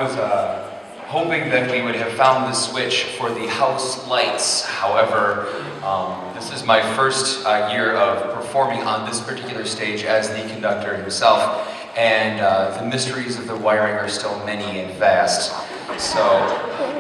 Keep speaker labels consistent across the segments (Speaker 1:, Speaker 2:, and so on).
Speaker 1: was hoping that we would have found the switch for the house lights. However, this is my first year of performing on this particular stage as the conductor himself, and the mysteries of the wiring are still many and vast. So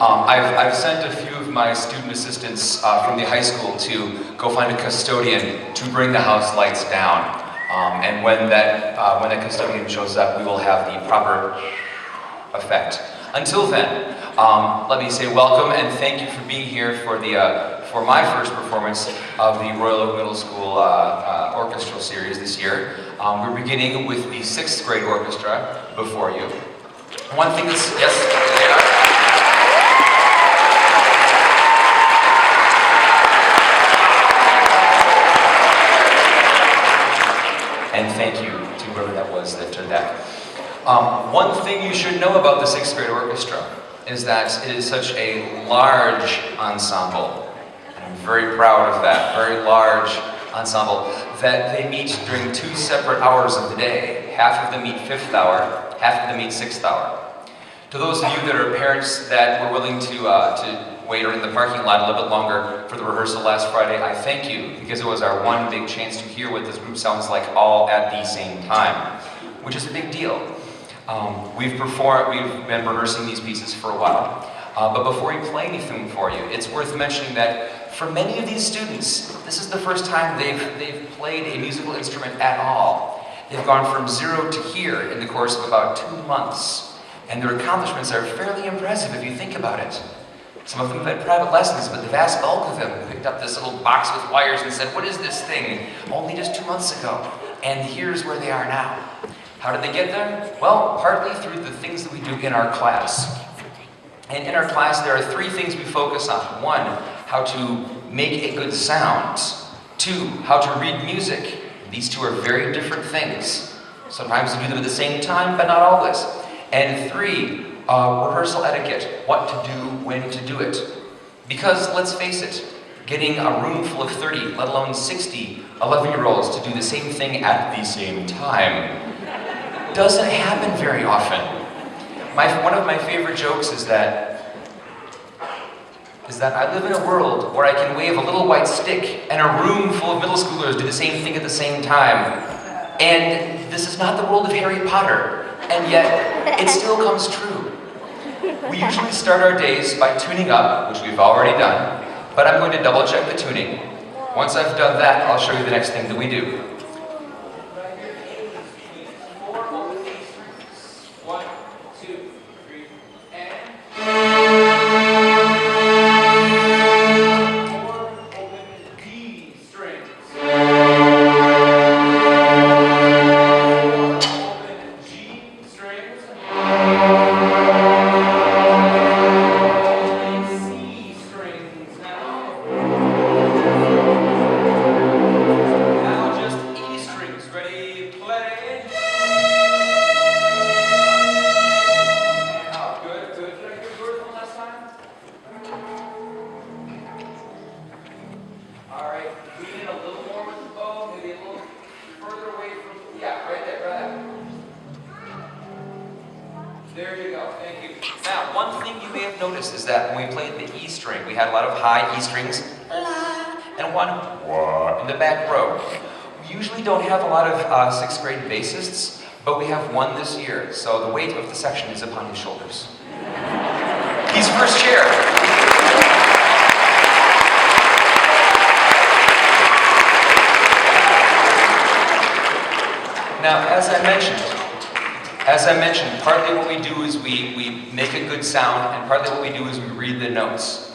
Speaker 1: I've sent a few of my student assistants from the high school to go find a custodian to bring the house lights down. And when that custodian shows up, we will have the proper effect. Until then, let me say welcome and thank you for being here for my first performance of the Royal Oak Middle School orchestral series this year. We're beginning with the 6th grade orchestra before you. One thing that's, yes, they are. And thank you to whoever that was that did that. One thing you should know about the 6th grade orchestra is that it is such a large ensemble. And I'm very proud of that, very large ensemble, that they meet during 2 separate hours of the day. Half of them meet 5th hour, half of them meet 6th hour. To those of you that are parents that were willing to wait in the parking lot a little bit longer for the rehearsal last Friday, I thank you, because it was our one big chance to hear what this group sounds like all at the same time, which is a big deal. We've been rehearsing these pieces for a while, but before we play anything for you, it's worth mentioning that for many of these students, this is the first time they've played a musical instrument at all. They've gone from 0 to here in the course of about 2 months, and their accomplishments are fairly impressive if you think about it. Some of them have had private lessons, but the vast bulk of them picked up this little box with wires and said, "What is this thing?" Only just 2 months ago, and here's where they are now. How did they get there? Well, partly through the things that we do in our class. And in our class, there are 3 things we focus on. 1, how to make a good sound. 2, how to read music. These 2 are very different things. Sometimes we do them at the same time, but not always. And 3, rehearsal etiquette, what to do, when to do it. Because, let's face it, getting a room full of 30, let alone 60 11-year-olds to do the same thing at the same time doesn't happen very often. One of my favorite jokes is that I live in a world where I can wave a little white stick and a room full of middle schoolers do the same thing at the same time. And this is not the world of Harry Potter, and yet it still comes true. We usually start our days by tuning up, which we've already done, but I'm going to double check the tuning. Once I've done that, I'll show you the next thing that we do. There you go, thank you. Now, one thing you may have noticed is that when we played the E string, we had a lot of high E strings, and one in the back row. We usually don't have a lot of 6th grade bassists, but we have one this year, so the weight of the section is upon his shoulders. He's first chair. Now, as I mentioned, partly what we do is we make a good sound, and partly what we do is we read the notes.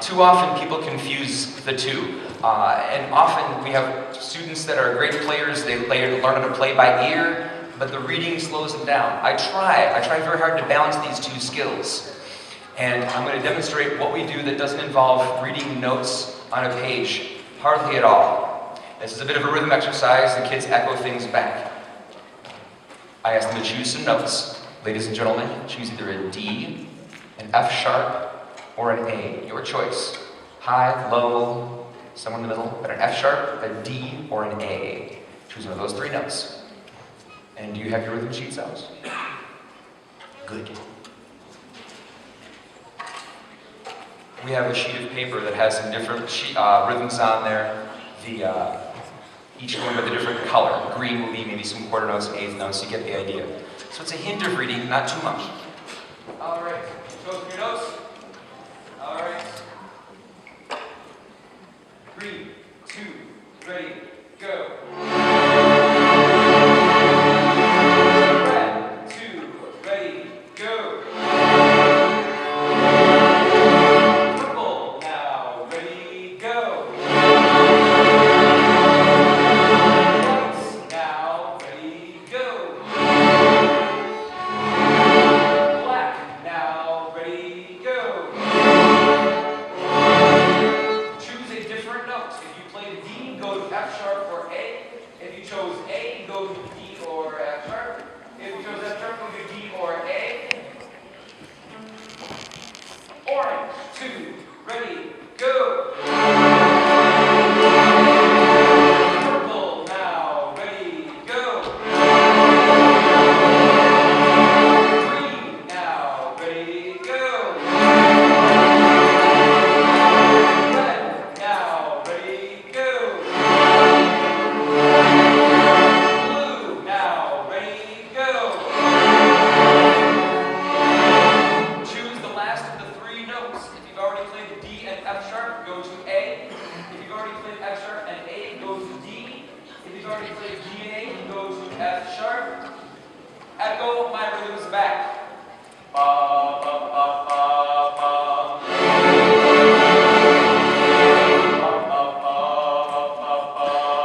Speaker 1: Too often people confuse the 2. And often we have students that are great players, they learn how to play by ear, but the reading slows them down. I try very hard to balance these 2 skills. And I'm going to demonstrate what we do that doesn't involve reading notes on a page, hardly at all. This is a bit of a rhythm exercise, the kids echo things back. I ask them to choose some notes. Ladies and gentlemen, choose either a D, an F sharp, or an A. Your choice. High, low, somewhere in the middle, but an F sharp, a D, or an A. Choose one of those 3 notes. And do you have your rhythm sheets out? Good. we have a sheet of paper that has some different rhythms on there. Each one with a different color. Green will be maybe some quarter notes and eighth notes, you get the idea. So it's a hint of reading, not too much. All right, show your notes. All right. 3, 2, ready, go. Red, 2, ready, go. Purple, now, ready, go. White, now, ready, go. Black, now, ready, go. Choose a different note. If you played D, go to F sharp or A. If you chose A, go to D or F sharp. If you chose F sharp, go to D or A. Orange, 2, ready, go. Purple, now, ready, go. Green, now, ready, go. Red, now, ready, go. Blue, now, ready, go. Choose the last of the 3 notes. If you've already played D and F sharp, go to A. If you've already played F sharp and A, go to D. If you've already played D and A, go to F sharp. Echo my rhythms back. Ba, ba, ba, ba, ba. Ba, ba, ba, ba, ba, ba.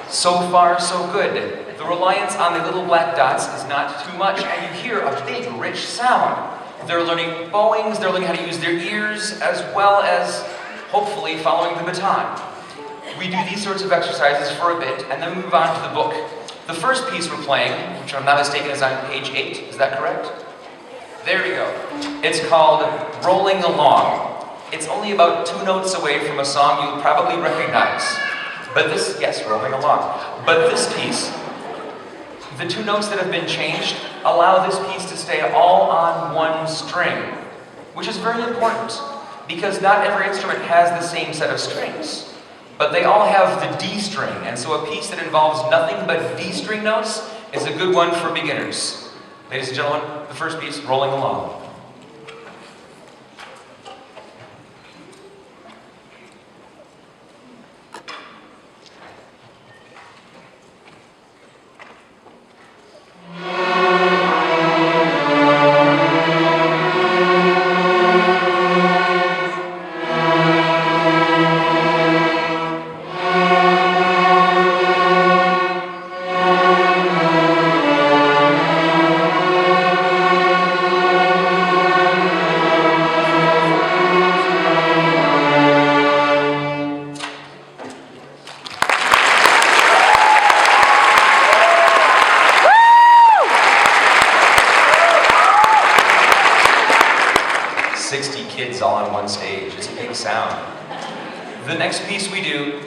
Speaker 1: So far, so good. The reliance on the little black dots is not too much, and you hear a big, rich sound. They're learning bowings, they're learning how to use their ears, as well as, hopefully, following the baton. We do these sorts of exercises for a bit, and then we move on to the book. The first piece we're playing, which if I'm not mistaken is on page 8, is that correct? There we go. It's called Rolling Along. It's only about 2 notes away from a song you'll probably recognize. But this, yes, Rolling Along. But this piece, the 2 notes that have been changed allow this piece to stay all on one string, which is very important because not every instrument has the same set of strings, but they all have the D string, and so a piece that involves nothing but D string notes is a good one for beginners. Ladies and gentlemen, the first piece, Rolling Along. All on one stage. It's a big sound. The next piece we do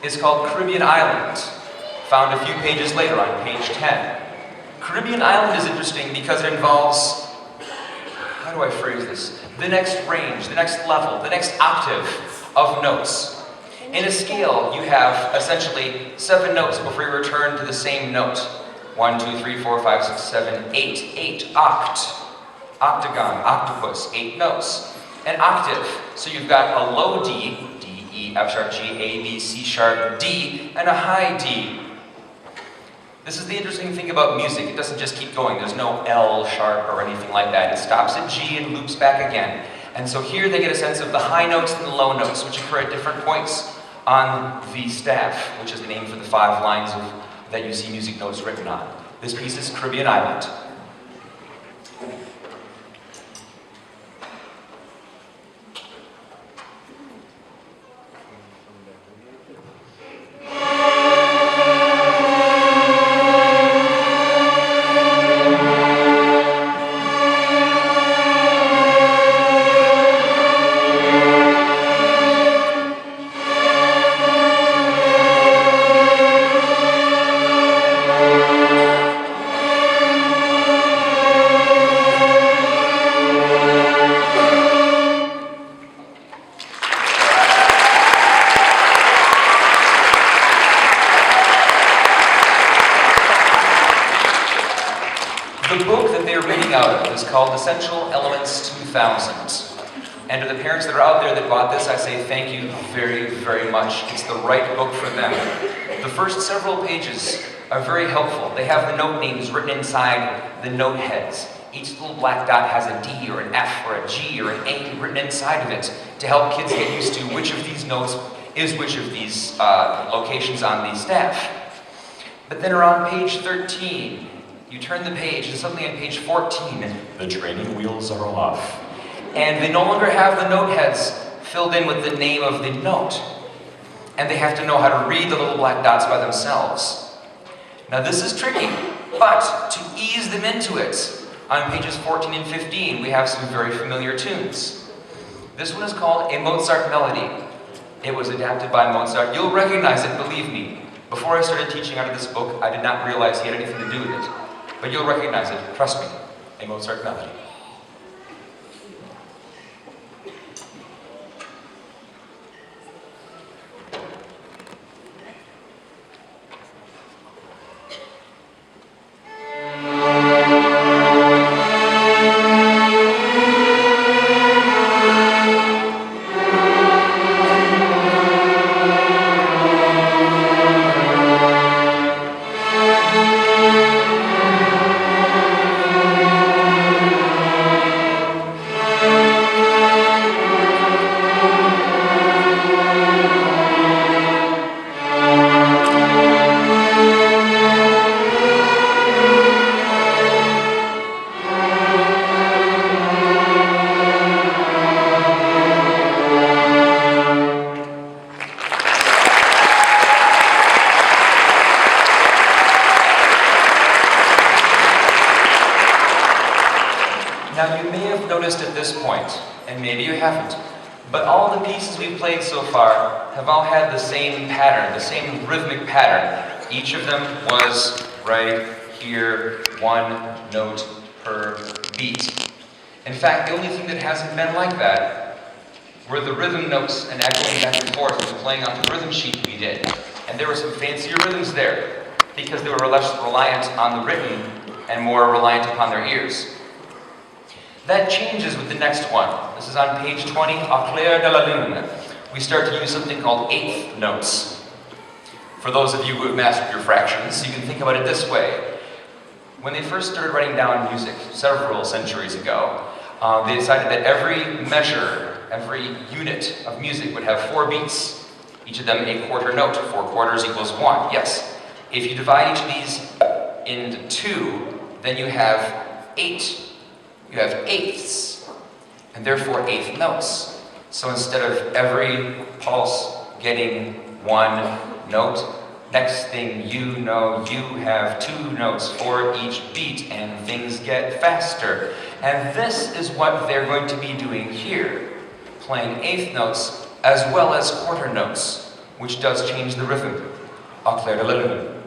Speaker 1: is called Caribbean Island, found a few pages later on page 10. Caribbean Island is interesting because it involves, how do I phrase this? The next range, the next level, the next octave of notes. In a scale, you have essentially 7 notes before you return to the same note. 1, 2, 3, 4, 5, 6, 7, 8. 8 oct. Octagon, octopus, 8 notes. An octave, so you've got a low D, D, E, F sharp, G, A, B, C sharp, D, and a high D. This is the interesting thing about music. It doesn't just keep going. There's no L sharp or anything like that. It stops at G and loops back again. And so here they get a sense of the high notes and the low notes, which occur at different points on the staff, which is the name for the 5 lines that you see music notes written on. This piece is Caribbean Island. The book that they're reading out of is called Essential Elements 2000. And to the parents that are out there that bought this, I say thank you very, very much. It's the right book for them. The first several pages are very helpful. They have the note names written inside the note heads. Each little black dot has a D or an F or a G or an A written inside of it to help kids get used to which of these notes is which of these locations on the staff. But then around page 13, you turn the page, and suddenly on page 14, the training wheels are off. And they no longer have the note heads filled in with the name of the note. And they have to know how to read the little black dots by themselves. Now this is tricky, but to ease them into it, on pages 14 and 15, we have some very familiar tunes. This one is called A Mozart Melody. It was adapted by Mozart. You'll recognize it, believe me. Before I started teaching out of this book, I did not realize he had anything to do with it. But you'll recognize it, trust me, A Mozart Melody. Now you may have noticed at this point, and maybe you haven't, but all the pieces we've played so far have all had the same pattern, the same rhythmic pattern. Each of them was right here, one note per beat. In fact, the only thing that hasn't been like that were the rhythm notes and echoing back and forth and playing off the rhythm sheet we did. And there were some fancier rhythms there, because they were less reliant on the written and more reliant upon their ears. That changes with the next one. This is on page 20, Au clair de la lune. We start to use something called eighth notes. For those of you who have mastered your fractions, you can think about it this way. When they first started writing down music several centuries ago, they decided that every measure, every unit of music would have 4 beats, each of them a quarter note. 4 quarters equals 1. Yes. If you divide each of these into 2, then you have 8. You have eighths, and therefore eighth notes. So instead of every pulse getting 1 note, next thing you know, you have 2 notes for each beat, and things get faster. And this is what they're going to be doing here, playing eighth notes as well as quarter notes, which does change the rhythm. Au clair de la lune.